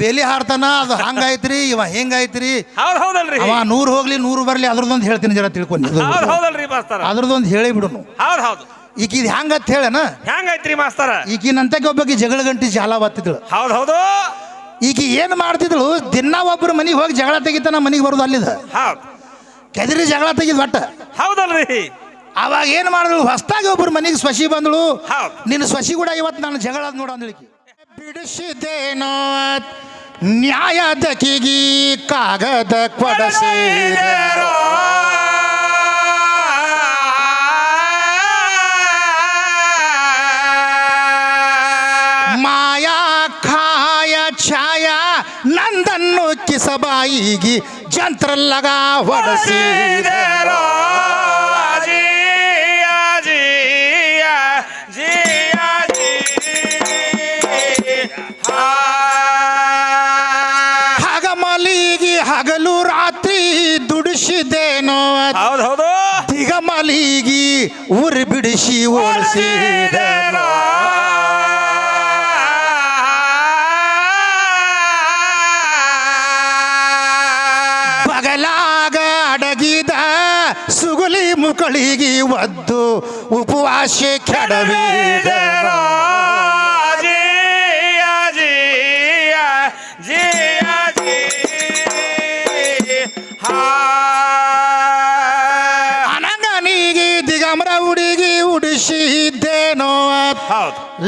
ಬೇಲಿ ಹಾರ್ತಾನ ಅದು ಹಂಗಾಯ್ತ್ರಿ ಇವ ಹಿಂಗಾಯ್ತ್ರಿ. ಹೌದಲ್ರಿ. ಅವ 100 ಹೋಗ್ಲಿ 100 ಬರ್ಲಿ ಅದ್ರದೊಂದು ಹೇಳ್ತೀನಿ ಜರ ತಿಳ್ಕೊಂಡು. ಹೌದಲ್ರಿ ಮಾಸ್ತರ. ಅದ್ರದೊಂದು ಹೇಳಿ ಬಿಡುನು. ಹೌದು. ಈಕಿದ್ ಹೆಂಗತ್ ಹೇಳನ. ಹೆಂಗೈತ್ರಿ ಮಾಸ್ತರ? ಈಕಿನಂತಕ್ಕೆ ಒಬ್ಬಕ್ಕೆ ಜಗಳ ಗಂಟಿ ಜಾಲ ಬತ್ತಿದ್ಳು. ಹೌದು. ಈಗ ಏನ್ ಮಾಡ್ತಿದ್ಳು, ದಿನ ಒಬ್ಬರು ಮನೆಗೆ ಹೋಗಿ ಜಗಳ ತೆಗಿತಾನ ಮನೆಗೆ ಬರೋದು ಅಲ್ಲಿದ. ಕೆದರಿ ಜಗಳ ತೆಗಿದ್ ಒಟ್ಟ. ಹೌದಲ್ರಿ. ಅವಾಗ ಏನ್ ಮಾಡಿದ್ಳು, ಹೊಸದಾಗಿ ಒಬ್ಬರು ಮನೆಗೆ ಸ್ವಶಿ ಬಂದಳು. ನಿನ್ನ ಸ್ವಶಿ ಕೂಡ ಇವತ್ತು ನಾನು ಜಗಳ ನೋಡ ಅಂದಳಿಕೆ. ಬಿಡಿಸಿದ್ದೇನೋ ನ್ಯಾಯದ ಕಿಗಿ ಕಾಗದ ಕೊಡಸಿದೇನೋ ಮಾಯಾ ಖಾಯ ಛಾಯ ನಂದನ್ನು ಕಿಸಬಾಯಿಗಿ ಜಂತ್ರಲ್ಲಗ ಹೊಡಸಿದೇನೋ ಹಗಲು ರಾತ್ರಿ ದುಡಿಸಿದೇನೋ ಹೌದು. ದಿಗಮಲಿಗಿ ಊರು ಬಿಡಿಸಿ ಓಡಿಸಿದೇನೋ ಬಗಲಾಗ ಅಡಗಿದ ಸುಗುಲಿ ಮುಕಳಿಗಿ ಒದ್ದು ಉಪವಾಸ ಕೆಡವಿದೇನೋ ಅನಂಗನಿಗೆ ದಿಗಂಬರ ಹುಡುಗಿ ಉಡಿಸಿದ್ದೇನೋ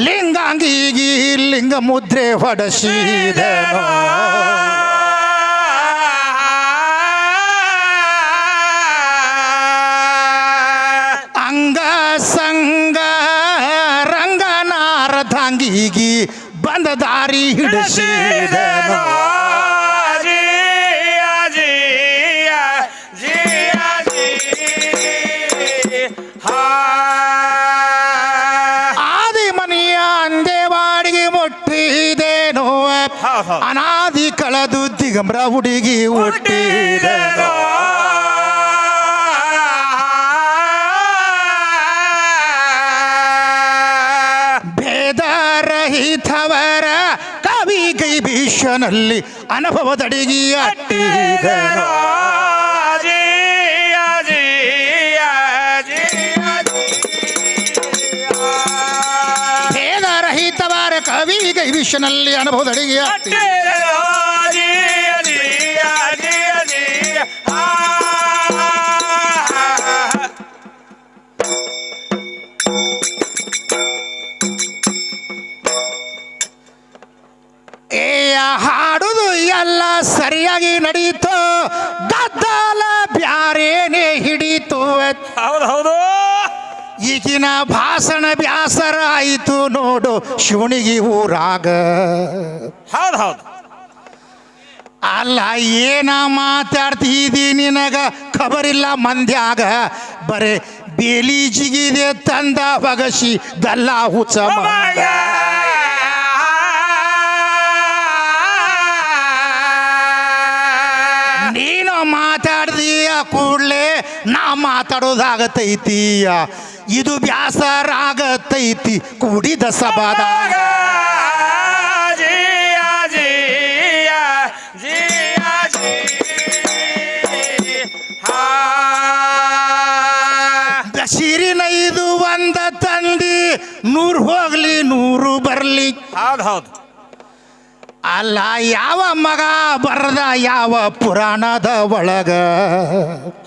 ಲಿಂಗಾಂಗಿಗಿ ಲಿಂಗ ಮುದ್ರೆ ಹೊಡಸಿದೇನೋ ಅಂಗ ಸಂಗ ರಂಗನಾರದಂಗಿಗಿ ಬಂದ ದಾರಿ ಹಿಡಿಸಿದೇನೋ ಅನಾದಿ ಕಳೆದು ದಿಗಂಬರ ಹುಡುಗಿ ಹುಟ್ಟಿದೇನೋ ಭೇದರಹಿತವರ ಕವಿ ಕೈ ಭೀಷನಲ್ಲಿ ಅನುಭವದಡಿಗಿ ಅಟ್ಟಿದೇನೋ ಭೇದರಹಿತವರ ಕವಿ ಕೈ ಭೀಷನಲ್ಲಿ ಅನುಭವದಡಿಗಿ ಹಾಡುದು ಎಲ್ಲ ಸರಿಯಾಗಿ ನಡೀತು, ಗದ್ದಲ ಬ್ಯಾರೇನೆ ಹಿಡಿತು. ಹೌದು. ಈಗಿನ ಭಾಷಣ ಬ್ಯಾಸರ ಆಯಿತು ನೋಡು ಶಿವಣಿಗೆ ಊರಾಗ. ಹೌದು. ಅಲ್ಲ ಏನ ಮಾತಾಡ್ತಿದ್ದಿ ನಿನಗ ಖಬರಿಲ್ಲ ಮಂದ್ಯಾಗ, ಬರೇ ಬೇಲಿ ಜಿಗಿದೆ ತಂದ ಬಗಸಿ ದಲ್ಲ ಹುಚ್ಚ ನೀನು ಮಾತಾಡ್ದೀಯ ಕೂಡ್ಲೆ ನಾ ಮಾತಾಡೋದಾಗತೈತೀಯ, ಇದು ಬ್ಯಾಸರಾಗತೈತಿ ಕೂಡಿದ ಸಭಾದಾಗ. ಸಿರಿನ ಇದು ಒಂದ ತಂದಿ 100 ಹೋಗ್ಲಿ 100 ಬರ್ಲಿ. ಹೌದು. ಅಲ್ಲ ಯಾವ ಮಗ ಬರದ ಯಾವ ಪುರಾಣದ ಒಳಗ.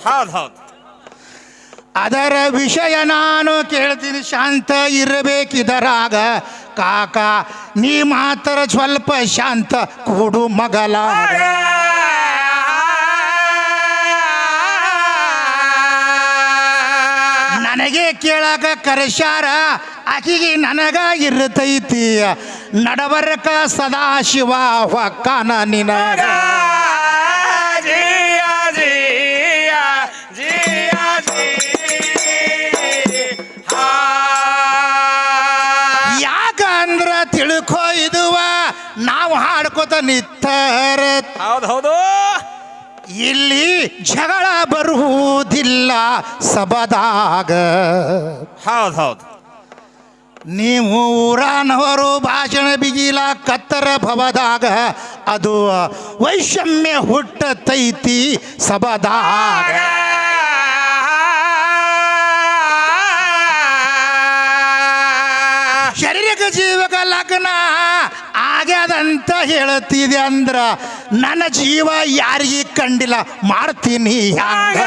ಹೌದು. ಅದರ ವಿಷಯ ನಾನು ಕೇಳ್ತೀನಿ, ಶಾಂತ ಇರಬೇಕಿದರಾಗ. ಕಾಕ ನೀ ಮಾತ್ರ ಸ್ವಲ್ಪ ಶಾಂತ ಕೂಡು ಮಗಲ. ನನಗೆ ಕೇಳಕ ಕರೆಸ್ಯಾರ, ಆಕಿಗೆ ನನಗ ಇರ್ತೈತಿ ನಡಬರಕ ಸದಾಶಿವ ಹೊಕ್ಕಾನ ನಿನಗ. ಯಾಕಂದ್ರ ತಿಳ್ಕೊ ಇದುವ ನಾವು ಹಾಡ್ಕೋತ ನಿತ್ತರ. ಹೌದು. ಇಲ್ಲಿ ಜಗಳ ಬರುವುದಿಲ್ಲ ಸಬದಾಗ. ಹೌದು. ನೀವು ಊರಾನವರು ಭಾಷಣ ಬಿಗಿಲ ಕತ್ತರ ಭವದಾಗ ಅದು ವೈಷಮ್ಯ ಹುಟ್ಟತೈತಿ ಸಬದಾಗ. ಶರೀರಕ ಜೀವಕ ಲಗ್ನ ಆಗ್ಯದಂತ ಹೇಳ್ತಿದೆ ಅಂದ್ರ ನನ್ನ ಜೀವ ಯಾರಿಗೆ ಕಂಡಿಲ್ಲ ಮಾಡ್ತೀನಿ ಹ್ಯಾಂಗ.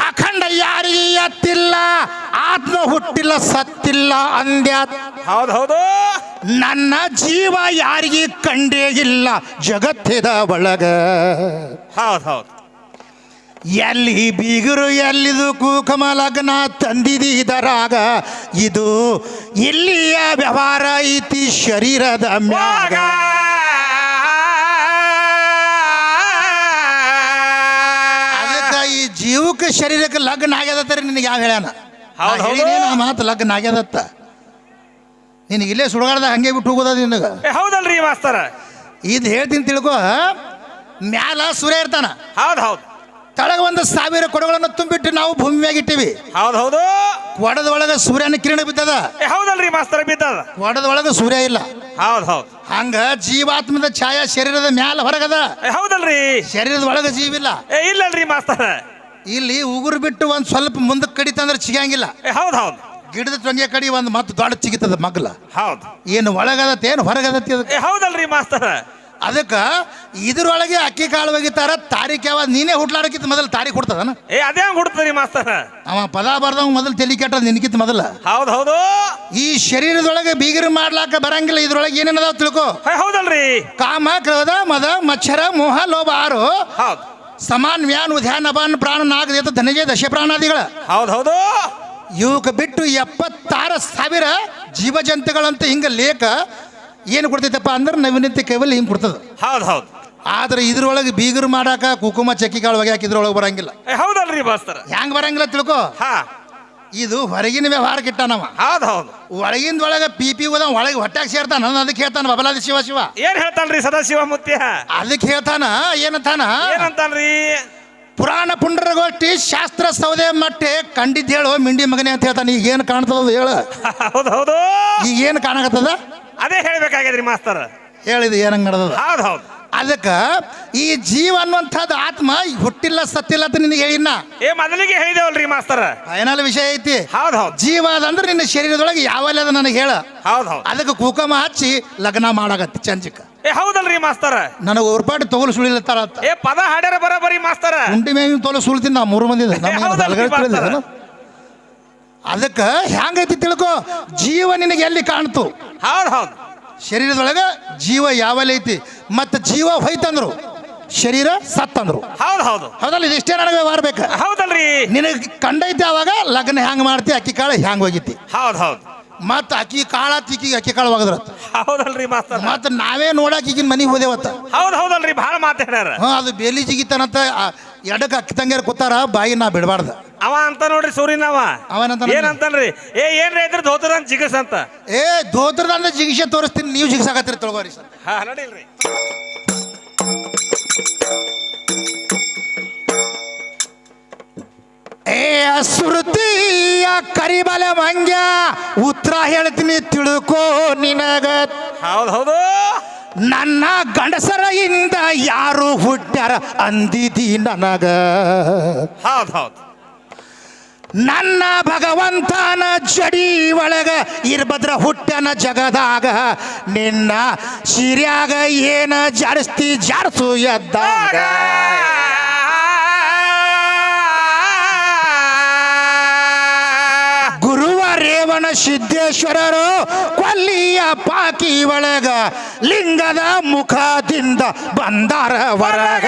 ಅಖಂಡ ಯಾರಿಗೆ ಎತ್ತಿಲ್ಲ ಆತ್ಮ ಹುಟ್ಟಿಲ್ಲ ಸತ್ತಿಲ್ಲ ಅಂದ್ಯ. ಹೌದು ನನ್ನ ಜೀವ ಯಾರಿಗೆ ಕಂಡೇ ಇಲ್ಲ ಜಗತ್ತಿದ ಒಳಗ. ಹೌದು ಎಲ್ಲಿ ಬೀಗರು ಎಲ್ಲಿದು ಕುಕುಮ ಲಗ್ನ ತಂದಿದರಾಗ ಇದು ಇಲ್ಲಿಯ ವ್ಯವಹಾರ ಐತಿ ಶರೀರದ ಮ್ಯಾಗ. ಅದಕ್ಕೆ ಈ ಜೀವಕ್ಕೆ ಶರೀರಕ್ಕೆ ಲಗ್ನ ಆಗ್ಯದತ್ತಾರೆ ನಿನಗೆ ಯಾವ ಹೇಳ್ಯಾನ ಮಾತು ಲಗ್ನ ಆಗ್ಯದತ್ತ. ನಿನಗೆ ಇಲ್ಲೇ ಸುಡಗಾಡ್ದ ಹಂಗೆ ಬಿಟ್ಟು ಹೋಗೋದ ನಿನಗೆ. ಹೌದಲ್ರಿ ಮಾಸ್ತರ, ಇದು ಹೇಳ್ತೀನಿ ತಿಳ್ಕೊ. ಮ್ಯಾಲ ಸೂರ್ಯ ಇರ್ತಾನ, ಹೌದು ತಳಗ 1,000 ಕೊಡಗಳನ್ನು ತುಂಬಿಟ್ಟು ನಾವು ಭೂಮಿ ಮ್ಯಾಗ ಇಟ್ಟಿವಿ. ಹೌದು ಕೊಡದ ಒಳಗ ಸೂರ್ಯನ ಕಿರಣ ಬಿದ್ದದ. ಹೌದಲ್ರಿ ಮಾಸ್ತರ, ಬಿದ್ದದ. ಕೊಡದ ಒಳಗ ಸೂರ್ಯ ಇಲ್ಲ. ಹೌದು ಹಂಗ ಜೀವಾತ್ಮದ ಛಾಯಾ ಶರೀರದ ಮ್ಯಾಲ ಹೊರಗದ. ಹೌದಲ್ರಿ, ಶರೀರದ ಒಳಗ ಜೀವಿಲ್ಲ. ಇಲ್ಲಲ್ರಿ ಮಾಸ್ತರ. ಇಲ್ಲಿ ಉಗುರು ಬಿಟ್ಟು ಒಂದ್ ಸ್ವಲ್ಪ ಮುಂದಕ್ಕೆ ಕಡಿತಂದ್ರೆ ಸಿಗಂಗಿಲ್ಲ. ಹೌದು ಗಿಡದ ತೊಂಗೆ ಕಡಿ ಒಂದು ಮತ್ತೆ ದೊಡ್ಡ ಚಿಗಿತದ ಮಗ್ಲ. ಹೌದು, ಏನು ಒಳಗದತ್ತೆ ಏನು ಹೊರಗದತ್ತೆ ಅದಕ್ಕೆ. ಹೌದಲ್ರಿ ಮಾಸ್ತರ. ಅದಕ್ಕೆ ಇದ್ರೊಳಗೆ ಅಕ್ಕಿ ಕಾಳು ಒಗಿತಾರ. ತಾರೀಖ್ ಯಾವ ನೀನೇ ಹುಟ್ಲಾಡಕ್ಕಿಂತ ಮೊದಲು ತಾರೀಖ್ ಕೊಡ್ತದನ. ಅದೇ ಹುಡ್ತದ್ರಿ ಮಾಸ್ತರ. ಅವ ಪದ ಬರ್ದವ್ ಮೊದಲು ತಲೆ ಕೆಟ್ಟದ ನಿನಕಿತ್ ಮೊದಲ. ಹೌದು ಈ ಶರೀರದೊಳಗೆ ಬೀಗರು ಮಾಡ್ಲಾಕ ಬರಂಗಿಲ್ಲ. ಇದ್ರೊಳಗೆ ಏನೇನದಾವ್ ತಿಳ್ಕೊ. ಹೌದಲ್ರಿ, ಕಾಮ ಕ್ರೋಧ ಮದ ಮಚ್ಛರ ಮೋಹ ಲೋಭ 6. ಹೌದು, ಸಮಾನ್ ವ್ಯಾನ್ ಉದ್ಯಾನ ಅಪಾನ್ ಪ್ರಾಣ ನಾಗದೇತ ಧನಜಯ ದಶ ಪ್ರಾಣಾದಿಗಳ. ಹೌದು ಇವಕ್ಕೆ ಬಿಟ್ಟು 76,000 ಜೀವಜಂತುಗಳಂತ ಹಿಂಗ ಲೇಖ ಏನು ಕೊಡ್ತೈತಪ್ಪ ಅಂದ್ರೆ ನವೀನತೆ ಕೈವಲ್ಲಿ ಹಿಂಗೆ ಕೊಡ್ತದ. ಹೌದು ಆದ್ರೆ ಇದ್ರೊಳಗೆ ಬೀಗರು ಮಾಡಾಕ ಕುಕುಮ ಚಕ್ಕಿ ಕಾಳು ಒಗ್ಯಾಕ ಇದ್ರೊಳಗೆ ಬರಂಗಿಲ್ಲ. ಹೌದಲ್ರಿ ಮಾಸ್ತರ. ಹೆಂಗ್ ಬರಂಗಿಲ್ಲ ತಿಳ್ಕೊ. ಇದು ಹೊರಗಿನ ವ್ಯವಹಾರ ಕಿಟ್ಟಾನವ. ಹೌದು ಒಳಗಿಂದ ಒಳಗ ಪಿ ಹೋದ ಒಳಗೆ ಹೊಟ್ಟಾಗ ಸೇರ್ತಾನ. ಅದಕ್ಕೆ ಹೇಳ್ತಾನ ಬಬಲಾದಿ ಶಿವ ಶಿವ. ಏನ್ ಹೇಳ್ತಾನ್ರಿ ಸದಾಶಿವ ಮುತ್ಯ? ಅದಕ್ಕೆ ಹೇಳ್ತಾನ ಏನಂತಾನ್ರಿ? ಪುರಾಣ ಪುಂಡರಗೋಷ್ಠಿ ಶಾಸ್ತ್ರ ಸೌದೆ ಮಟ್ಟೆ ಕಂಡಿದ್ದು ಹೇಳು ಮಿಂಡಿ ಮಗನೇ ಅಂತ ಹೇಳ್ತಾನೆ. ಈಗ ಏನು ಕಾಣ್ತದ ಹೇಳ. ಹೌದು ಈಗ ಏನು ಕಾಣಕತ್ತದ ಅದೇ ಹೇಳ್ಬೇಕಾಗ್ಯದ್ರಿ ಮಾಸ್ತರ. ಹೇಳಿದ ಏನಂಗ್ ನಡೆದ. ಹೌದು ಅದಕ್ಕೆ ಈ ಜೀವ ಅನ್ನುವಂಥದ್ದು ಆತ್ಮ ಹುಟ್ಟಿಲ್ಲ ಸತ್ತಿಲ್ಲ ಅಂತ ನಿನಗೆ ಹೇಳಿನ. ಮೊದಲಿಗೆ ಹೇಳಿದೇವಲ್ರಿ ಮಾಸ್ತರ. ಫೈನಲ್ ವಿಷಯ ಐತಿ. ಹೌದು ಜೀವ ಅದಂದ್ರೆ ನಿನ್ನ ಶರೀರದೊಳಗೆ ಯಾವಲ್ಲ ಅದ ನನಗೆ ಹೇಳ. ಹೌದು ಅದಕ್ಕೆ ಕುಕುಮ ಹಚ್ಚಿ ಲಗ್ನ ಮಾಡಾಕತ್ತಿ ಚಂಜಿಕ. ಹೌದಲ್ರಿ ಮಾಸ್ತರ. ನನಗೆ ಒರ್ಪಾಟಿ ತೊಗಲು ಸುಳಿಲತ್ತಾರ. ಪದ ಹಾಡ್ಯಾರ ಬರಬರಿ ಮಾಸ್ತರ. ಕುಂಟಿ ಮೇಗಿನ ತೊಗಲು ಸುಳ್ತೀನಿ ನಾ 3 ಮಂದಿ. ಅದಕ್ಕೆ ಹೆಂಗೈತಿ ತಿಳ್ಕೊ. ಜೀವ ನಿನಗೆ ಎಲ್ಲಿ ಕಾಣ್ತು? ಹೌದು ಶರೀರದೊಳಗೆ ಜೀವ ಯಾವಲ್ಲ ಐತಿ. ಮತ್ತು ಜೀವ ಹೋಯ್ತಂದ್ರು ಶರೀರ ಸತ್ತಂದ್ರು. ಹೌದು ಹೌದಲ್ಲ, ಇದಿಷ್ಟೇ ನನಗೆ ವ್ಯವಹಾರ ಬೇಕು. ಹೌದಲ್ರಿ, ನಿನಗೆ ಕಂಡೈತಿ ಅವಾಗ ಲಗ್ನ ಹೆಂಗ್ ಮಾಡ್ತಿ, ಅಕ್ಕಿ ಕಾಳು ಹೆಂಗ್ ಹೋಗಿತಿ. ಹೌದು ಮತ್ತ ಅಕ್ಕಿ ಕಾಳ ತಿಕ್ಕಿ ಅಕ್ಕಿ ಕಾಳು ಒಗದ್ರ. ಹೌದಲ್ರಿ ಮಾಸ್ತರ. ಮತ್ತ ನಾವೇ ನೋಡಕ್ ಈಗಿನ ಮನಿಗೆ ಹೋದೇವತ್ತ. ಹೌದಲ್ರಿ, ಭಾಳ ಮಾತಾಡ್ಯಾರ. ಅದು ಬೇಲಿ ಜಿಗಿತಾನಂತ ಎಡಕ್ಕೆ ಅಕ್ಕಿ ತಂಗಿಯರ್ ಕೂತಾರ. ಬಾಯಿ ನಾ ಬಿಡಬಾರ್ದ. ಅವ ಅಂತ ನೋಡ್ರಿ ಸೂರ್ಯನವ. ಅವನಂತ ಏನಂತನ್ರಿ? ಏನ್ರಿ ಇದ್ರ ಧೋತರ ಅಂತ ಜಿಗಸ್ ಅಂತ. ಧೋತ್ರದ ಜಿಗಿಸೆ ತೋರಿಸ್ತೀನಿ, ನೀವು ಜಿಗಿಸಾಕತ್ತೀರಿ ತೊಗೊರಿ ಸರ್. ನಡೀಲ್ರಿ. ಸ್ಮೃತಿಯ ಕರಿಬಲ ಮಂಗ್ಯ ಉತ್ತರ ಹೇಳ್ತೀನಿ ತಿಳ್ಕೋ ನಿನಗ. ಹೌದು ನನ್ನ ಗಂಡಸರ ಇಂದ ಯಾರು ಹುಟ್ಟ್ಯಾರ ಅಂದಿದಿ ನನಗ. ಹೌದು ನನ್ನ ಭಗವಂತನ ಜಡಿ ಒಳಗ ಇರ್ಬದ್ರ ಹುಟ್ಟನ ಜಗದಾಗ. ನಿನ್ನ ಶಿರ್ಯಾಗ ಏನ ಜಾಡಿಸ್ತಿ ಜಾಡ್ಸು ಎದ್ದಾಗ. ಗುರುವರೇವನ ಸಿದ್ದೇಶ್ವರರು ಕೊಲ್ಲಿಯ ಪಾಕಿ ಒಳಗ ಲಿಂಗದ ಮುಖದಿಂದ ಬಂದಾರ ಹೊರಗ.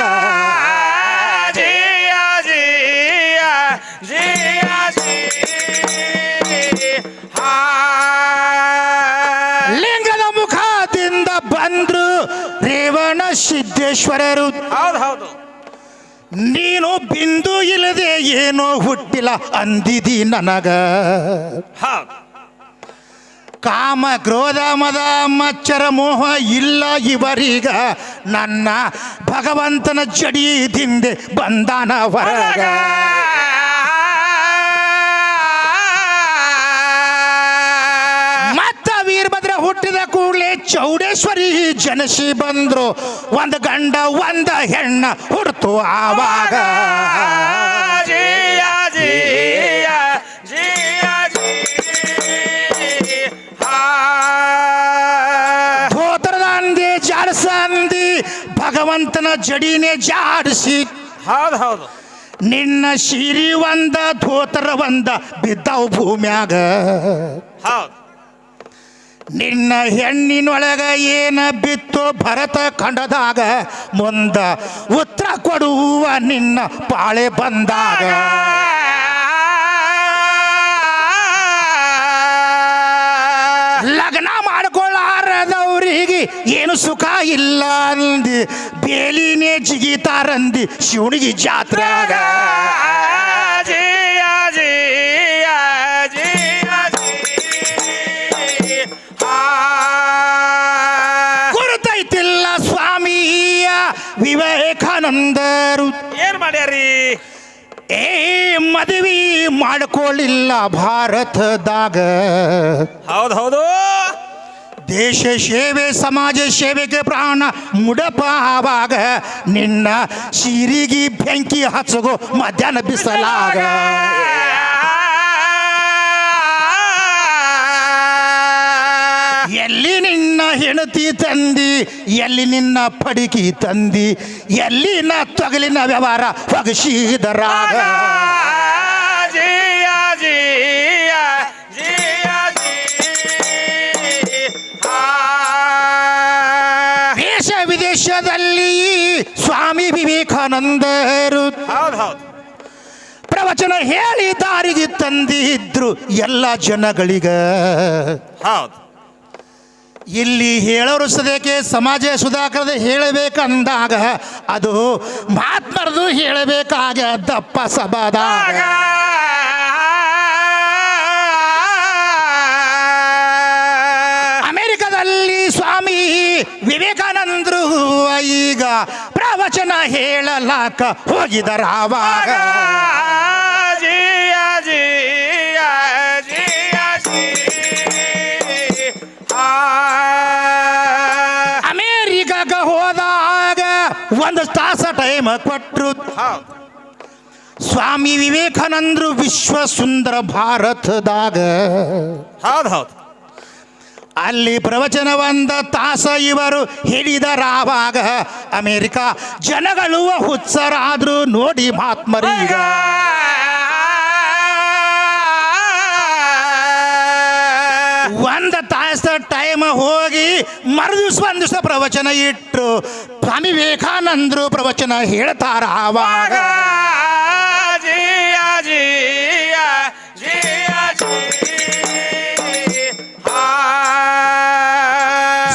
ಲಿಂಗದ ಮುಖದಿಂದ ಬಂದ್ರು ರೇವಣ ಸಿದ್ದೇಶ್ವರರು. ಹೌದು ನೀನು ಬಿಂದು ಇಲ್ಲದೆ ಏನೋ ಹುಟ್ಟಿಲ್ಲ ಅಂದಿದಿ ನನಗ. ಕಾಮ ಕ್ರೋಧ ಮದ ಮಚ್ಚರ ಮೋಹ ಇಲ್ಲ ಇವರೀಗ. ನನ್ನ ಭಗವಂತನ ಜಡಿದಿಂದ ಬಂದಾನ ಹೊರಗ. ಚೌಡೇಶ್ವರಿ ಜನಸಿ ಬಂದ್ರು ಒಂದು ಗಂಡ ಒಂದು ಹೆಣ್ಣ ಹುಡ್ತು ಆವಾಗ ಜಿಯ ಜಿಯ ಜಿಯ ಜಿ ಧೋತರದಂದಿ ಜಾಡ್ಸಂದಿ ಭಗವಂತನ ಜಡಿನೇ ಜಾಡಿಸಿ ಹೌದು ಹೌದು ನಿನ್ನ ಶಿರಿ ಒಂದ ಧೋತರ ಒಂದ ಬಿದ್ದಾವು ಭೂಮ್ಯಾಗ ಹೌದು ನಿನ್ನ ಹೆಣ್ಣಿನೊಳಗ ಏನ ಬಿತ್ತು ಭರತ ಖಂಡದಾಗ ಮುಂದ ಉತ್ತರ ಕೊಡುವ ನಿನ್ನ ಪಾಳೆ ಬಂದಾಗ ಲಗ್ನ ಮಾಡ್ಕೊಳ್ಳಾರದವ್ರಿಗೆ ಏನು ಸುಖ ಇಲ್ಲ ಅಂದಿ ಬೇಲಿನೇ ಜಿಗಿತಾರಂದಿ ಶಿವನಿಗೆ ಜಾತ್ರೆಯಾಗ ಜಿಯ ಜಿಯ ಜಿಯ ಗುರುತೈತಿಲ್ಲ ಸ್ವಾಮಿಯ ವಿವೇಕಾನಂದರು ಏನ್ ಮಾಡ್ಯಾರಿ ಏ ಮದುವೆ ಮಾಡ್ಕೊಳ್ಳಿಲ್ಲ ಭಾರತದಾಗ ಹೌದು ಹೌದು ದೇಶ ಸೇವೆ ಸಮಾಜ ಸೇವೆಗೆ ಪ್ರಾಣ ಮುಡಪಾವಾಗ ನಿನ್ನ ಸಿರಿಗೆ ಬೆಂಕಿ ಹಚ್ಚಗೋ ಮಧ್ಯಾಹ್ನ ಬಿಸಲಾಗ ಎಲ್ಲಿ ನಿನ್ನ ಹೆಣತಿ ತಂದಿ ಎಲ್ಲಿ ನಿನ್ನ ಪಡಿಕಿ ತಂದಿ ಎಲ್ಲಿನ ತೊಗಲಿನ ವ್ಯವಹಾರ ಒಗಸಿದರಾಗ ಜಿಯ ಜಿಯ ಜಿಯ ದೇಶ ವಿದೇಶದಲ್ಲಿ ಸ್ವಾಮಿ ವಿವೇಕಾನಂದರು ಹೌದು ಹೌದು ಪ್ರವಚನ ಹೇಳಿ ದಾರಿಗೆ ತಂದಿದ್ರು ಎಲ್ಲ ಜನಗಳಿಗ ಹೌದು ಇಲ್ಲಿ ಹೇಳೋರು ಸದ್ಯಕ್ಕೆ ಸಮಾಜ ಸುಧಾಕರದ ಹೇಳಬೇಕಂದಾಗ ಅದು ಮಹಾತ್ಮರದು ಹೇಳಬೇಕಾಗ್ಯದಪ್ಪ ಸಭಾದಾಗ ಅಮೆರಿಕದಲ್ಲಿ ಸ್ವಾಮಿ ವಿವೇಕಾನಂದರು ಈಗ ಪ್ರವಚನ ಹೇಳಲಾಕ ಹೋಗಿದರ ಆವಾಗ ಜಿಯ ಜಿಯ ಜಿಯ ಅಮೇರಿಕಾಗ ಹೋದಾಗ ಒಂದು ತಾಸ ಟೈಮ್ ಕೊಟ್ಟರು ಹೌದು ಸ್ವಾಮಿ ವಿವೇಕಾನಂದರು ವಿಶ್ವ ಸುಂದರ ಭಾರತದಾಗ ಹೌದು ಹೌದು ಅಲ್ಲಿ ಪ್ರವಚನ ಒಂದು ತಾಸ ಇವರು ಹೇಳಿದರಾವಾಗ ಅಮೇರಿಕ ಜನಗಳು ಹುಚ್ಚರಾದ್ರು ನೋಡಿ ಮಹಾತ್ಮರೀಗ ಒಂದು ತಾಸ ಟೈಮ್ ಹೋಗಿ ಮರುದಿವ್ಸ ಒಂದು ದಿವಸ ಪ್ರವಚನ ಇಟ್ಟು ಸ್ವಾಮಿ ವಿವೇಕಾನಂದರು ಪ್ರವಚನ ಹೇಳ್ತಾರ ಆವಾಗ ಜಿಯ ಜಿಯ ಜಿಯ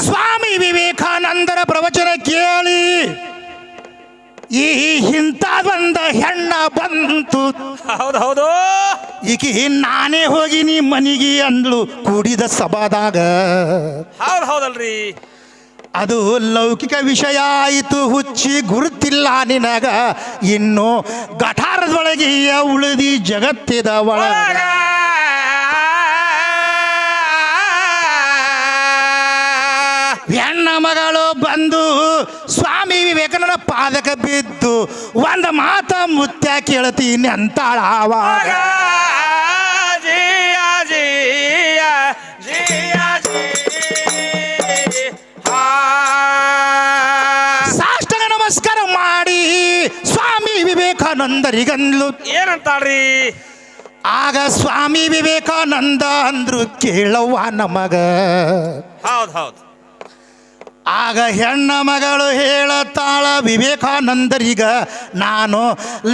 ಸ್ವಾಮಿ ವಿವೇಕಾನಂದರ ಪ್ರವಚನ ಕೇಳಿ ಈ ಇಂಥ ಬಂದ ಹೆಣ್ಣ ಬಂತು ಹೌದು ಹೌದು ಈಕಿ ನಾನೇ ಹೋಗಿ ನೀ ಮನಿಗೆ ಅಂದ್ಳು ಕೂಡಿದ ಸಭಾದಾಗ ಹೌದು ಹೌದಲ್ರಿ ಅದು ಲೌಕಿಕ ವಿಷಯ ಆಯಿತು ಹುಚ್ಚಿ ಗುರುತಿಲ್ಲ ನಿನಗ ಇನ್ನು ಗಠಾರದೊಳಗೆ ಉಳಿದಿ ಜಗತ್ತಿದ ಒಳಗ ಹೆಣ್ಣ ಮಗಳು ಬಂದು ಸ್ವಾಮಿ ವಿವೇಕಾನಂದ ಪಾದಕ ಬಿದ್ದು ಒಂದು ಮಾತ ಮುತ್ಯ ಕೇಳ್ತೀನಿ ಅಂತಾಳ ಆವಾಗ ಜಿಯ ಜಿಯ ಜಿಯ ಸಾಷ್ಟಾಂಗ ನಮಸ್ಕಾರ ಮಾಡಿ ಸ್ವಾಮಿ ವಿವೇಕಾನಂದರಿಗಂದ್ಲು ಏನಂತಾಳ್ರಿ ಆಗ ಸ್ವಾಮಿ ವಿವೇಕಾನಂದ ಅಂದ್ರು ಕೇಳವ್ವ ನಮಗ ಹೌದು ಹೌದು ಆಗ ಹೆಣ್ಣ ಮಗಳು ಹೇಳತಾಳ ವಿವೇಕಾನಂದರಿಗ ನಾನು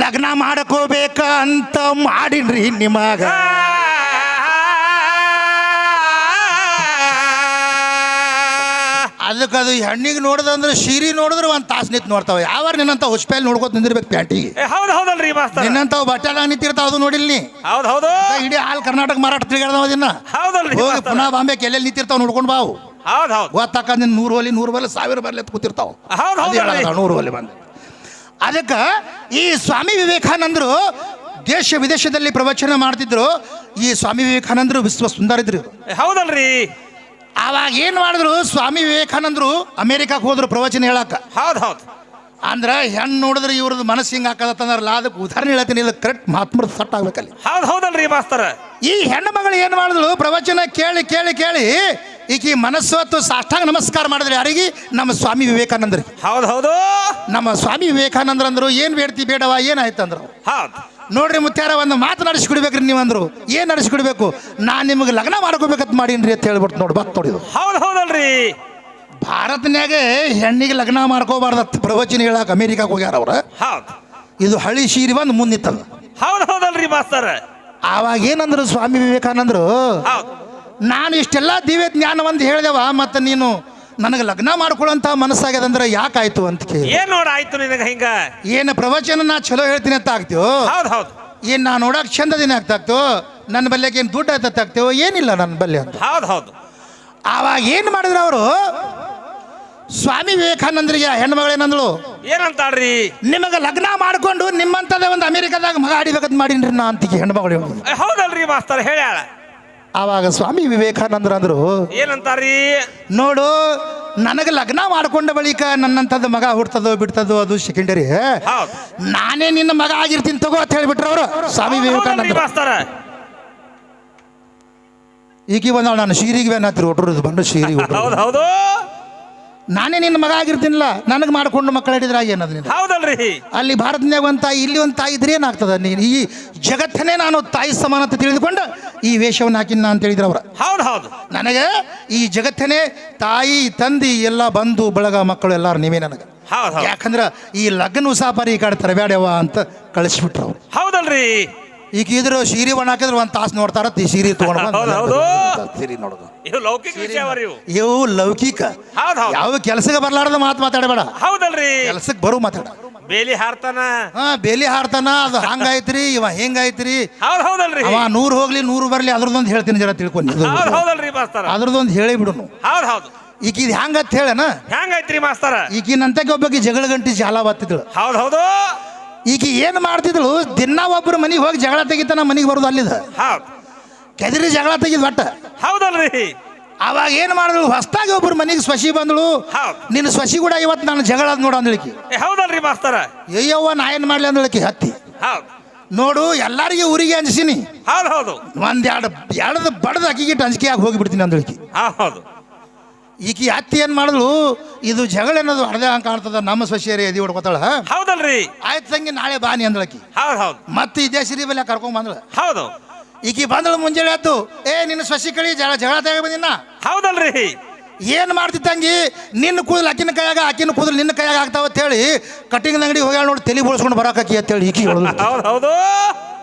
ಲಗ್ನ ಮಾಡ್ಕೋಬೇಕ ಅಂತ ಮಾಡಿನ್ರಿ ನಿಮಗ ಅದಕ್ಕದು ಹೆಣ್ಣಿಗೆ ನೋಡಿದಂದ್ರೆ ಸೀರೆ ನೋಡಿದ್ರೆ ಒಂದು ತಾಸು ನಿಂತು ನೋಡ್ತಾವ ಯಾವ ನಿನ್ನಂತ ಹೊಸ್ಪೇಲ್ ನೋಡ್ಕೊತ ನಿಂದಿರ್ಬೇಕು ಪ್ಯಾಂಟಿಗೆ ಹೌದು ಹೌದಲ್ರಿ ಮಾಸ್ತರ್ ನಿನ್ನಂತಾವ್ ಬಟ್ಟೆದಾಗ ನಿಂತಿರ್ತಾವ ಅದು ನೋಡಿಲ್ ನೀ ಹೌದು ಹೌದು ಇಡೀ ಹಾಲ್ ಕರ್ನಾಟಕ ಮಾರಾಟ ತಿರುಗಾಡ್ದಾವ ಅದನ್ನ ಹೌದಲ್ರಿ ಹೋಗಿ ಪುನಃ ಬಾಂಬೆಗೆ ಎಲ್ಲೆಲ್ಲಿ ನಿಂತಿರ್ತಾವ ನೋಡ್ಕೊಂಡು ಬಾವು ಹೌದು ಹೌದು ಗೊತ್ತಾಕ ನಿನ್ನ 100 ಬಲ್ಲಿ 1000 ಬರಲಿ ಎತ್ತು ಕೂತಿರ್ತಾವ ಹೌದು ಹೌದು 100 ಬಲ್ಲಿ ಬಂದು ಅದಕ್ಕೆ ಈ ಸ್ವಾಮಿ ವಿವೇಕಾನಂದರು ದೇಶ ವಿದೇಶದಲ್ಲಿ ಪ್ರವಚನ ಮಾಡ್ತಿದ್ರು ಈ ಸ್ವಾಮಿ ವಿವೇಕಾನಂದರು ವಿಶ್ವ ಸುಂದರ ಇದ್ರು ಹೌದಲ್ರಿ ಆವಾಗ ಏನು ಮಾಡಿದ್ರು ಸ್ವಾಮಿ ವಿವೇಕಾನಂದರು ಅಮೇರಿಕಕ್ಕೆ ಹೋದ್ರು ಪ್ರವಚನ ಹೇಳಕ್ಕ. ಹೌದ್ ಹೌದ್ ಅಂದ್ರೆ ಹೆಣ್ಣು ನೋಡಿದ್ರೆ ಇವ್ರದ್ದು ಮನಸ್ಸು ಹಿಂಗೆ ಹಾಕದತ್ತಂದ್ರಲ್ಲ, ಅದಕ್ಕೆ ಉದಾಹರಣೆ ಹೇಳ್ತೀನಿ, ಇಲ್ಲ ಕರೆಕ್ಟ್ ಮಹಾತ್ಮರ ಸಟ್ ಆಗ್ಬೇಕಲ್ಲಿ. ಹೌದಲ್ರಿ ಮಾಸ್ತರ. ಈ ಹೆಣ್ಣು ಮಗಳು ಏನು ಮಾಡಿದ್ರು ಪ್ರವಚನ ಕೇಳಿ ಕೇಳಿ ಕೇಳಿ ಈಕಿ ಮನಸ್ಸು ಹೊತ್ತು ಸಾಷ್ಟಾಂಗ ನಮಸ್ಕಾರ ಮಾಡಿದ್ರೆ ಯಾರಿಗೆ? ನಮ್ಮ ಸ್ವಾಮಿ ವಿವೇಕಾನಂದರಿಗೆ. ಹೌದು ನಮ್ಮ ಸ್ವಾಮಿ ವಿವೇಕಾನಂದ್ರ ಅಂದ್ರು ಏನು ಬೇಡ್ತಿ ಬೇಡವಾ ಏನಾಯ್ತಂದ್ರು. ಹೌದ್ ನೋಡ್ರಿ ಮುತ್ಯಾರ ಒಂದು ಮಾತು ನಡೆಸಿಕೊಡ್ಬೇಕ್ರಿ ನೀವಂದ್ರು. ಏನು ನಡೆಸಿಕೊಡ್ಬೇಕು? ನಾನು ನಿಮಗೆ ಲಗ್ನ ಮಾಡ್ಕೋಬೇಕಂತ ಮಾಡೀನ್ರಿ ಅಂತ ಹೇಳ್ಬಿಟ್ಟು ನೋಡಿ ಬತ್ ನೋಡಿದ್ರು. ಹೌದಲ್ರಿ. ಭಾರತನ್ಯಾಗೆ ಹೆಣ್ಣಿಗೆ ಲಗ್ನ ಮಾಡ್ಕೋಬಾರ್ದತ್ ಪ್ರವಚನ ಹೇಳಕ್ ಅಮೇರಿಕಾಕ್ಕೆ ಹೋಗ್ಯಾರ ಅವ್ರ. ಹೌದ್ ಇದು ಹಳಿ ಸೀರಿ ಬಂದು ಮುಂದಿತ್ತದ. ಹೌದಲ್ರಿ ಮಾಸ್ತರ. ಆವಾಗ ಏನಂದ್ರು ಸ್ವಾಮಿ ವಿವೇಕಾನಂದರು, ನಾನು ಇಷ್ಟೆಲ್ಲ ದಿವ್ಯ ಜ್ಞಾನವಂತ ಹೇಳ್ದೇವ, ಮತ್ತು ನೀನು ನನಗೆ ಲಗ್ನ ಮಾಡ್ಕೊಳ್ಳೋಂಥ ಮನಸ್ಸಾಗ್ಯದಂದ್ರೆ ಯಾಕಾಯ್ತು ಅಂತ ಕೇಳಿ. ಏನ್ ನೋಡ ಆಯ್ತು ನಿನಗೆ ಹಿಂಗ? ಏನು ಪ್ರವಚನ ನಾ ಚಲೋ ಹೇಳ್ತೀನಿ ಅಂತ ಆಗ್ತೀವೋ? ಹೌದ್ ಏನು ನಾ ನೋಡಕ್ ಚಂದದಿನ ಆಗ್ತಾಗ್ತೋ? ನನ್ನ ಬಲ್ಯಕ್ಕೆ ಏನು ದುಡ್ಡು ಆಗ್ತಾಗ್ತೇವೋ? ಏನಿಲ್ಲ ನನ್ನ ಬಲ್ಯ ಅಂತ. ಹೌದು ಆವಾಗ ಏನು ಮಾಡಿದ್ರು ಅವರು ಸ್ವಾಮಿ ವಿವೇಕಾನಂದರಿಗೆ ಹೆಣ್ಮಗಳೇನಂದಳು, ಏನಂತಾಳ್ರಿ? ನಿಮಗೆ ಲಗ್ನ ಮಾಡ್ಕೊಂಡು ನಿಮ್ಮಂತದೇ ಒಂದು ಅಮೇರಿಕಾದಾಗ ಮಗ ಆಡಿಬೇಕಂತ ಮಾಡೀನ್ರಿ ನಾ ಅಂತಿಗೆ ಹೆಣ್ಮಗಳು ಹೇಳುದು. ಹೌದಲ್ರಿ ಮಾಸ್ತರ ಹೇಳ್ಯಾಳ. ಆವಾಗ ಸ್ವಾಮಿ ವಿವೇಕಾನಂದ್ರ ಅಂದ್ರು, ಏನಂತಾರ್ರಿ? ನೋಡು, ನನಗೆ ಲಗ್ನ ಮಾಡ್ಕೊಂಡ ಬಳಿಕ ನನ್ನಂಥದ್ದು ಮಗ ಹುಡ್ತದೋ ಬಿಡ್ತದೋ ಅದು ಸೆಕೆಂಡರಿ, ನಾನೇ ನಿನ್ನ ಮಗ ಆಗಿರ್ತೀನಿ ತಗೋ ಅಂತ ಹೇಳ್ಬಿಟ್ರು ಅವರು ಸ್ವಾಮಿ ವಿವೇಕಾನಂದ ಮಾಸ್ತರ. ಈಗ ಬಂದ ನಾನು ಶೀರಿಗೆ ಬೇನಾತ್ರಿ ಒಟ್ಟರು ಬಂದು ಶೀರಿ ಹೌದು ನಾನೇ ನಿನ್ನ ಮಗ ಆಗಿರ್ತೀನಿಲ್ಲ, ನನಗೆ ಮಾಡ್ಕೊಂಡು ಮಕ್ಕಳು ಹಿಡಿದ್ರೆ ಏನದು? ಹೌದಲ್ರಿ. ಅಲ್ಲಿ ಭಾರತನಾಗ ಒಂದು ತಾಯಿ, ಇಲ್ಲಿ ಒಂದು ತಾಯಿ ಇದ್ರೆ ಏನಾಗ್ತದ? ನೀನು ಈ ಜಗತ್ತನ್ನೇ ನಾನು ತಾಯಿ ಸಮಾನತೆ ತಿಳಿದುಕೊಂಡು ಈ ವೇಷವನ್ನು ಹಾಕಿನ ಅಂತ ಹೇಳಿದ್ರು ಅವ್ರ. ಹೌದು ನನಗೆ ಈ ಜಗತ್ತನೇ ತಾಯಿ ತಂದಿ ಎಲ್ಲ ಬಂಧು ಬಳಗ ಮಕ್ಕಳು ಎಲ್ಲಾರು ನೀವೇ ನನಗೆ. ಯಾಕಂದ್ರೆ ಈ ಲಗ್ನ ಉಸಾಪರಿ ಈ ಕಡೆ ತರಬೇಡವ ಅಂತ ಕಳಿಸ್ಬಿಟ್ರು ಅವ್ರು. ಹೌದಲ್ರಿ. ಈಗ ಇದ್ರು ಸೀರೆ ಒಣ ಹಾಕಿದ್ರೆ ಒಂದು ತಾಸು ನೋಡ್ತಾರ, ಈ ಸೀರೆ ತಗೊಂಡು ಸೀರೆ ನೋಡೋದು. ಇವು ಲೌಕಿಕ, ಯಾವ ಕೆಲಸಕ್ಕೆ ಬರ್ಲಾರ್ದ ಮಾತು ಮಾತಾಡಬೇಡ. ಹೌದಲ್ರಿ. ಕೆಲಸಕ್ಕೆ ಬರು ಮಾತಾಡ. ಬೇಲಿ ಹಾರ್ತಾನ. ಬೇಲಿ ಹಾರ್ತಾನ, ಅದು ಹಂಗಾಯ್ತ್ರಿ, ಇವ ಹೆಂಗಾಯ್ತ್ರಿ. ಹೌದಲ್ರಿ. ಅವ 100 ಹೋಗ್ಲಿ 100 ಬರ್ಲಿ ಅದ್ರದ್ದೊಂದು ಹೇಳ್ತೀನಿ, ಜರ ತಿಳ್ಕೊಂಡು. ಅದ್ರದ್ದೊಂದು ಹೇಳಿ ಬಿಡುನು. ಹೌದು. ಈಗ ಇದು ಹೆಂಗತ್ ಹೇಳನ? ಹೆಂಗಾಯ್ತ್ರಿ ಮಾಸ್ತರ? ಈಗಿನಂತಕ್ಕೆ ಒಬ್ಬಕ್ಕೆ ಜಗಳ ಗಂಟಿ ಜಾಲ ಬತ್ತಿದ್ಳು. ಹೌದು. ಈಗ ಏನು ಮಾಡ್ತಿದ್ಳು, ದಿನ ಒಬ್ಬರು ಮನೆಗೆ ಹೋಗಿ ಜಗಳ ತೆಗಿತಾನ, ಮನೆಗೆ ಬರೋದು ಅಲ್ಲಿದ ಕೆದರಿ ಜಗಳ ತೆಗಿದ್ ಒಟ್ಟ. ಹೌದಲ್ರಿ. ಅವಾಗ ಏನು ಮಾಡಿದ್ಳು, ಹೊಸದಾಗಿ ಒಬ್ಬರು ಮನೆಗೆ ಸ್ವಶಿ ಬಂದಳು. ನಿನ್ನ ಸ್ವಶಿ ಕೂಡ ಇವತ್ತು ನಾನು ಜಗಳ ನೋಡು ಅಂದಳಿಕೆ. ಹೌದಲ್ರಿ ಮಾಸ್ತರ. ಅಯ್ಯವ್ವ ನಾ ಏನು ಮಾಡ್ಲಿ ಅಂದಳಿಕೆ ಹತ್ತಿ. ನೋಡು, ಎಲ್ಲಾರಿಗೆ ಊರಿಗೆ ಅಂಜಿಸಿನಿ. ಹೌದು. ಎರಡು ಬಡದ ಅಕ್ಕಿಗಿಟ್ಟು ಅಂಜಿಕೆಯಾಗಿ ಹೋಗಿಬಿಡ್ತೀನಿ ಅಂದಳಿಕೆ. ಹೌದು. ಈಕಿ ಅತ್ತಿ ಏನ್ ಮಾಡಿದ್ಳು, ಇದು ಜಗಳ ಅನ್ನೋದು ಅರ್ಧ ಹಂಗೆ ಕಾಣ್ತದ, ನಮ್ಮ ಸೊಸೆಯರೇ ಎದಿ ಹೊಡ್ಕೊತಾಳ. ಹೌದಲ್ರಿ. ಆಯ್ತು ತಂಗಿ, ನಾಳೆ ಬಾನಿ ಅಂದಳಕಿ. ಹೌದು. ಮತ್ತೆ ಇದೇ ಸಿರಿ ಬಲ್ಲ ಕರ್ಕೊಂಡ್ ಬಂದಳು. ಹೌದು. ಈಕಿ ಬಂದಳು ಮುಂಜಾನೆ ಆಯ್ತು, ನಿನ್ನ ಸೊಸಿ ಕಳಿ ಜಗಳ ತೆಗ ಬಂದಿನ. ಹೌದಲ್ರಿ. ಏನ್ ಮಾಡ್ತಿ ತಂಗಿ, ನಿನ್ನ ಕೂದಲು ಅಕ್ಕಿನ ಕೈಯಾಗ, ಅಕ್ಕಿನ ಕೂದಲು ನಿನ್ನ ಕೈಯಾಗ ಆಗ್ತಾವ ಅಂತ ಹೇಳಿ ಕಟ್ಟಿಂಗ್ ಅಂಗಡಿ ಹೋಗ್ಯಾಳ ನೋಡಿ, ತಲೆ ಬೋಳ್ಸ್ಕೊಂಡು ಬರಾಕಿ ಅಂತ ಹೇಳಿ ಈಕಿ ಹೇಳುದು. ಹೌದು.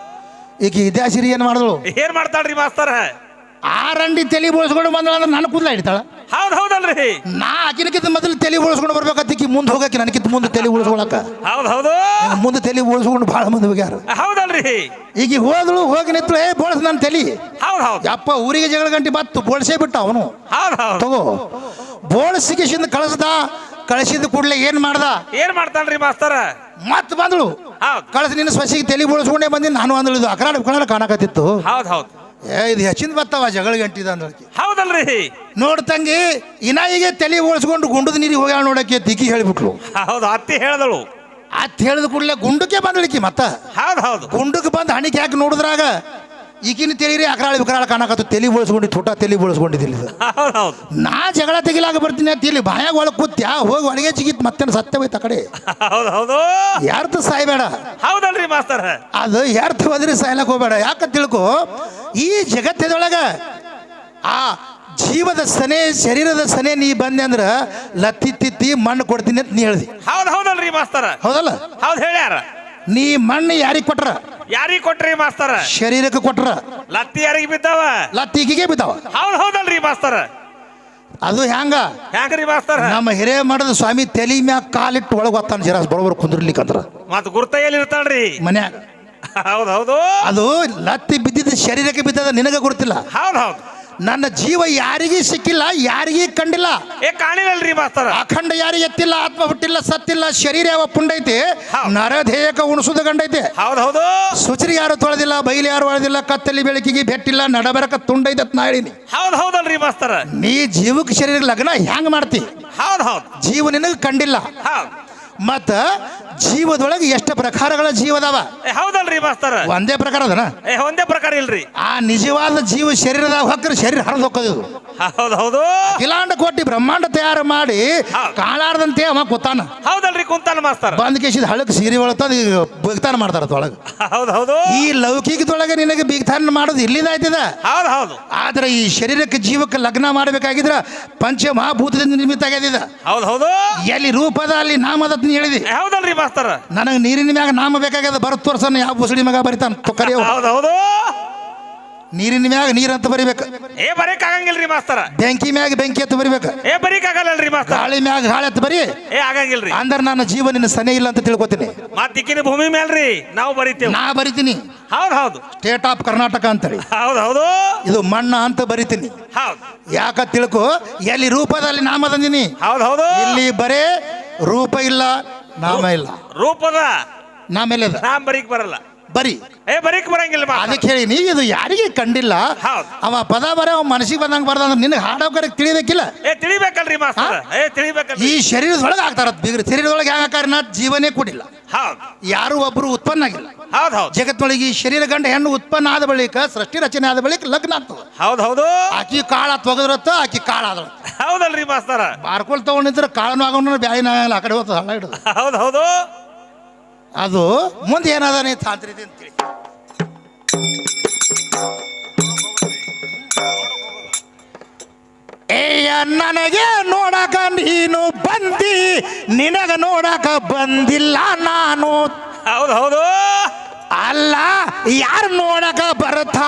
ಈಕಿ ಇದೇ ಸಿರಿ ಏನ್ ಮಾಡಿದಳು, ಏನ್ ಮಾಡ್ತಾಳ್ರಿ ಮಾಸ್ತರ? ರಂಡಿ ತಲೆ ಬೋಳ್ಸ್ಕೊಂಡು ಬಂದಳ ಅಂದ್ರೆ ನನ್ನ ಕೂದಲ ಹಿಡಿತಾಳ. ಹೌದಲ್ರಿ. ನಾ ಆಕಿನಕ್ಕಿಂತ ಮೊದಲು ತಲೆ ಉಳಿಸ್ಕೊಂಡು ಬರ್ಬೇಕತ್ತಿ, ಮುಂದೆ ಹೋಗಕ್ಕೆ ನನಗಿಂತ ಮುಂದೆ ತಲೆ ಉಳಿಸ್ಕೊಳಕ. ಹೌದು. ಮುಂದೆ ತಲೆ ಉಳಿಸ್ಕೊಂಡು ಭಾಳ ಮಂದಿ ಹೋಗ್ಯಾರ. ಹೌದಲ್ರಿ. ಈಗ ಹೋದಳು, ಹೋಗಿ ನಿಂತಳು, ಬೋಳ್ಸ್ ನನ್ನ ತಲೆ. ಹೌದು. ಯಪ್ಪ ಊರಿಗೆ ಜಗಳ ಗಂಟೆ ಬತ್ತು, ಬೋಳ್ಸೇ ಬಿಟ್ಟ ಅವನು. ತಗೋ ಬೋಳ್ಸಿಕಿಸಿಂದ ಕಳಿಸಿದ ಕೂಡಲೇ ಏನ್ ಮಾಡ್ತಾನ್ರಿ ಮಾಸ್ತರ? ಮತ್ ಬಂದಳು, ಕಳಿಸಿ ನಿನ್ನ ಸ್ವಸಿಗೆ ತಲೆ ಬೋಳ್ಸ್ಕೊಂಡೇ ಬಂದಿ ನಾನು ಅಂದಳು. ಅಕರಾಡ ಕಾಣಕತ್ತಿತ್ತು. ಹೌದು. ಇದು ಹೆಚ್ಚಿನ ಬರ್ತಾವ ಜಗಳ ಗಂಟಿದ ಅಂದಳಿಕೆ. ಹೌದಲ್ರಿ. ನೋಡ್ ತಂಗಿ, ಇನಾಯಿಗೆ ತಲೆ ಓಡಿಸ್ಕೊಂಡು ಗುಂಡದ ನೀರಿಗೆ ಹೋಗ್ಯಾಳ ನೋಡಕ್ಕೆ ತಿಕ್ಕಿ ಹೇಳಿಬಿಟ್ಲು. ಹೌದು. ಅತ್ತಿ ಹೇಳಿದಳು. ಅತ್ ಹೇಳಿದ ಕೂಡಲೇ ಗುಂಡಕ್ಕೆ ಬಂದಳಿಕೆ. ಮತ್ತ ಹೌದು. ಗುಂಡಕ್ಕೆ ಬಂದು ಹಣಿಕೆ ಹಾಕಿ ನೋಡಿದ್ರಾಗ ಈಗಿನ ತೆಲೀರಿ ಅಕರಾಳ ಕಾಣಕತ್ತು. ತಲೆ ಬೋಳ್ಸ್ಕೊಂಡು ತುಟ ತಲೆ ಬೋಳ್ಸ್ಕೊಂಡಿದ್ದಿಲ್ಲ. ನಾ ಜಗಳ ತೆಗಿಲಾಗ ಬರ್ತೀನಿ ಅಂತ ಇಲ್ಲಿ ಬಾಯಾಗ ಒಳಗೆ ಕೂತ್ಯಾ, ಹೋಗಿ ಒಳಗೆ ಜಿಗಿತ್ ಮತ್ತೇನು ಸತ್ಯ ಹೋಯ್ತು ಆ ಕಡೆ. ಹೌದು. ಯಾರ್ಥ ಸಾಯ್ಬೇಡ. ಹೌದಲ್ರಿ ಮಾಸ್ತರ. ಅದು ಯಾರ್ಥ ಹೋದ್ರಿ ಸಾಯ್ಲಕ್ ಹೋಗ್ಬೇಡ. ಯಾಕ ತಿಳ್ಕೊ, ಈ ಜಗತ್ತದೊಳಗ ಆ ಜೀವದ ಸನೆ, ಶರೀರದ ಸನೆ ನೀ ಬಂದೆ ಅಂದ್ರ ಲತ್ತಿ ತಿತ್ತಿ ಮಣ್ಣು ಕೊಡ್ತೀನಿ ಅಂತ ನೀ ಹೇಳ್ದಿ. ಹೌದಲ್ರಿ ಮಾಸ್ತರ. ಹೌದಲ್ಲ? ಹೌದು ಹೇಳ್ಯಾರ. ನೀ ಮಣ್ಣು ಯಾರಿಗೆ ಕೊಟ್ರ? ಯಾರಿಗೆ ಕೊಟ್ರಿ ಮಾಸ್ತರ? ಶರೀರಕ್ಕೆ ಕೊಟ್ರ. ಲತ್ತಿ ಯಾರಿಗೆ ಬಿದ್ದಾವ? ಲತ್ತಿಗೆ ಬಿದ್ದಾವ. ಹೌದಲ್ರಿ ಮಾಸ್ತರ. ಅದು ಹ್ಯಾಂಗ್ರಿ ಮಾಸ್ತರ? ನಮ್ಮ ಹಿರೇ ಮಾಡದ ಸ್ವಾಮಿ ತಲೆ ಮ್ಯಾಗ ಕಾಲಿಟ್ಟು ಒಳಗೆ ಹೊತ್ತಾನ ಜರ ಬರೋಬರ್ ಕುಂದ್ರಲಿಕ್ಕಂದ್ರ. ಮತ್ ಗುರ್ತ ಎಲ್ಲಿ ಇರ್ತಾಳ್ರಿ? ಮನ್ಯಾಗ. ಹೌದು. ಅದು ಲತ್ತಿ ಬಿದ್ದಿದ್ದ ಶರೀರಕ್ಕೆ ಬಿದ್ದದ, ನಿನಗ ಗುರುತಿಲ್ಲ. ಹೌದು. ನನ್ನ ಜೀವ ಯಾರಿಗೂ ಸಿಕ್ಕಿಲ್ಲ, ಯಾರಿಗೂ ಕಂಡಿಲ್ಲ. ಕಾಣಿಲ್ಲಲ್ರಿ ಮಾಸ್ತರ. ಅಖಂಡ ಯಾರಿಗೆ ಎತ್ತಿಲ್ಲ, ಆತ್ಮ ಹುಟ್ಟಿಲ್ಲ, ಸತ್ತಿಲ್ಲ, ಶರೀರ ಯಾವ ಪುಂಡೈತಿ, ನರದೇಹಕ ಉಣಿಸುದ ಗಂಡೈತಿ. ಹೌದು ಸುಚರಿ ಯಾರು ತೊಳೆದಿಲ್ಲ, ಬೈಲಿ ಯಾರು ಒಳದಿಲ್ಲ, ಕತ್ತಲಿ ಬೆಳಕಿಗೆ ಬೆಟ್ಟಿಲ್ಲ, ನಡಬರಕ ತುಂಡೈತೆ ಅಂತ ನಾ ಹೇಳಿನಿ. ಹೌದಲ್ರಿ ಮಾಸ್ತರ. ನೀ ಜೀವಕ್ಕೆ ಶರೀರ ಲಗ್ನ ಹೆಂಗ್ ಮಾಡ್ತಿ? ಹೌದು ಜೀವ ನಿನಗೆ ಕಂಡಿಲ್ಲ. ಹೌದು ಮತ್ತ ಜೀವದೊಳಗೆ ಎಷ್ಟು ಪ್ರಕಾರಗಳ ಜೀವದವ? ಹೌದಲ್ರಿ ಮಾಸ್ತರ. ಒಂದೇ ಪ್ರಕಾರ ಅದನ? ಒಂದೇ ಪ್ರಕಾರ ಇಲ್ರಿ. ಆ ನಿಜವಾದ ಜೀವ ಶರೀರದಾಗ ಹೊಕ್ಕರೆ ಶರೀರ ಹರಿದು ಹೋಗೋದು. ಹೌದು ಕಿಲಾಂಡ ಕೊಟ್ಟಿ ಬ್ರಹ್ಮಾಂಡ ತಯಾರು ಮಾಡಿ ಕಾಣಾರ್ದಂತೆ ಅವ ಕೂತಾನ. ಹೌದಲ್ರಿ ಕುಂತಾನ ಮಾಸ್ತರ. ಬಂದ್ ಕೇಸಿದ ಹಳಕ್ ಸೀರೆ ಒಳತದ ಬಿಗ್ತಾನ ಮಾಡ್ತಾರ ಅದ್ರೊಳಗೆ. ಹೌದು ಈ ಲೌಕಿಕದೊಳಗೆ ನಿನಗೆ ಬಿಗ್ತಾನ ಮಾಡೋದು ಇಲ್ಲಿದಾಯ್ತದ. ಹೌದು ಆದ್ರೆ ಈ ಶರೀರಕ್ಕೆ ಜೀವಕ್ಕೆ ಲಗ್ನ ಮಾಡಬೇಕಾಗಿದ್ರ ಪಂಚಮಹಾಭೂತದಿಂದ ನಿರ್ಮಿತ ಆಗ್ಯದ. ಹೌದು ಎಲ್ಲಿ ರೂಪದ ಅಲ್ಲಿ ನಾಮದ ಹೇಳಿದಿ. ಹೌದಲ್ರಿ ಮಾಸ್ತರ. ನನಗೆ ನೀರಿನ ಮ್ಯಾಗ ನಾಮ ಬೇಕಾಗ್ಯದ. ಬರತ್ ವರ್ಷ ಯಾವ ಬುಸಡಿ ಮಗ ಬರಿತಾನ ಕರೆಯೋ. ಹೌದು ನೀರಿನ ಮ್ಯಾಗ ನೀರಂತ ಬರಿಬೇಕು. ಬರೀಕ್ ಆಗಂಗಿಲ್ರಿ ಮಾಸ್ತರ. ಬೆಂಕಿ ಮ್ಯಾಗ ಬೆಂಕಿ ಎತ್ತ ಬರಿಬೇಕು. ಬರೀಕ್ ಆಗಲ್ಲಲ್ರಿ ಮಾಸ್ತರ. ಗಾಳಿ ಮ್ಯಾಗ ಗಾಳಿ ಎತ್ತ ಬರಿ. ಆಗಂಗಿಲ್ರಿ. ಅಂದ್ರೆ ನನ್ನ ಜೀವ ನಿನ್ನ ಸನೇ ಇಲ್ಲ ಅಂತ ತಿಳ್ಕೊತೀನಿ. ಮತ್ತಿಕ್ಕಿನ ಭೂಮಿ ಮೇಲ್ರಿ ನಾವು ಬರಿತೇವೆ. ನಾ ಬರಿತೀನಿ. ಹೌದು ಸ್ಟೇಟ್ ಆಫ್ ಕರ್ನಾಟಕ ಅಂತೇಳಿ. ಹೌದು ಇದು ಮಣ್ಣ ಅಂತ ಬರಿತೀನಿ. ಹೌದು ಯಾಕ ತಿಳ್ಕೊ, ಎಲ್ಲಿ ರೂಪದಲ್ಲಿ ನಾಮ ತಂದಿನಿ. ಹೌದು ಇಲ್ಲಿ ಬರೇ ರೂಪ ಇಲ್ಲ, ನಾಮ ಇಲ್ಲ. ರೂಪದ ನಾಮ ಇಲ್ಲ, ನಾಮ್ ಬರೀಕ್ ಬರಲ್ಲ. ಬರಿ ಬರೀಕ್ ಬರಂಗಿಲ್ಲ. ಅದಕ್ಕೆ ಹೇಳಿ ನೀ ಇದು ಯಾರಿಗೆ ಕಂಡಿಲ್ಲ. ಅವ ಪದ ಬರೇ ಅವ ಮನಸ್ಸಿಗೆ ಬಂದಂಗ ಬರ್ದ ಅಂದ್ರೆ ನಿನಗೆ ಹಾಡೋಕರಿಗೆ ತಿಳಿಬೇಕಿಲ್ಲ. ತಿಳಿಬೇಕಲ್ರಿ ಮಾಸ್ತರ. ತಿಳಿಬೇಕಲ್ರಿ. ಈ ಶರೀರದೊಳಗೆ ಆಗ್ತಾರ ಬಿಗ್ರಿ. ಶರೀರದೊಳಗೆ ಹೆಂಗಾಕಾರ ನಾ ಜೀವನೇ ಕೊಡಿಲ್ಲ. ಹೌದು ಯಾರು ಒಬ್ರು ಉತ್ಪನ್ನ ಆಗಿಲ್ಲ. ಹೌದು ಜಗತ್ತಿನೊಳಗೆ ಈ ಶರೀರ ಗಂಡ ಹೆಣ್ಣು ಉತ್ಪನ್ನ ಆದ ಬಳಿಕ, ಸೃಷ್ಟಿ ರಚನೆ ಆದ ಬಳಿಕ ಲಗ್ನ ಆಗ್ತದೆ. ಹೌದು ಆಕಿ ಕಾಳ ತೊಗದ್ರತ್ತ, ಆಕಿ ಕಾಳ ಆದಳ. ಹೌದಲ್ರಿ ಮಾಸ್ತರ. ಬಾರ್ಕೊಳ್ ತಗೊಂಡಿದ್ರೆ ಕಾಳನು ಆಗೋಣ, ಬ್ಯಾಳಿನ ಆ ಕಡೆ ಹೋಗ್ತದೆ, ಹಳ್ಳ ಹಿಡಿದು. ಹೌದು ಅದು ಮುಂದೆ ಏನಾದ ನೀ ತಾಂತ್ರಿದೆ ಅಂತೇಳಿ. ನನಗೆ ನೋಡಕ ನೀನು ಬಂದಿ, ನಿನಗ ನೋಡಕ ಬಂದಿಲ್ಲ ನಾನು. ಹೌದು ಅಲ್ಲ, ಯಾರು ನೋಡಕ ಬರ್ತಾರ